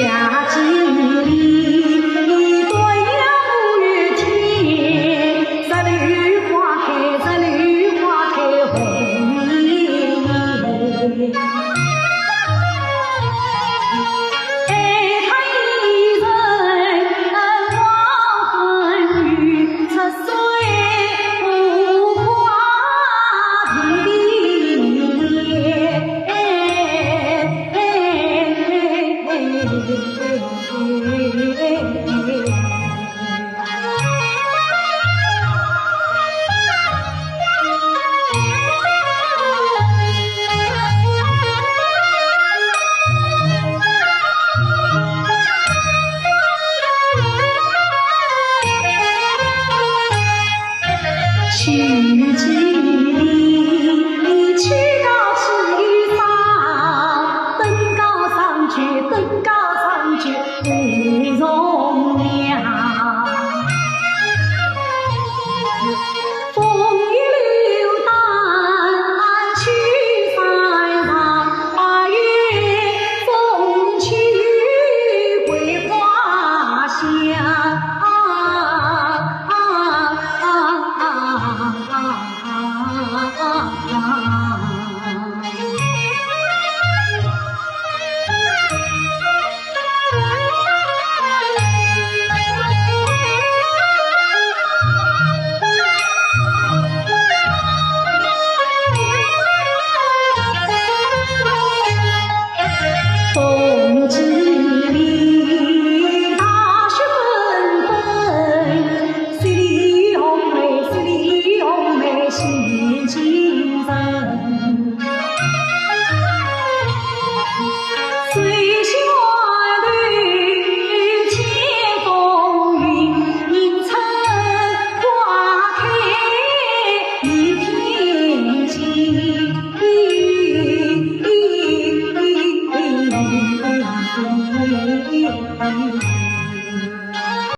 夏季里，鸳鸯五月天，十里花开，十里花开红艳艳。爱他一人黄昏雨，出水无花地去几里，去到西方，登高上去，登高上去不容量。风雨流荡去山上，八月风去桂花香。冬季里，大雪纷纷，水里红梅，水里红梅现情人。水乡绿，千风云，迎春花开一片晴。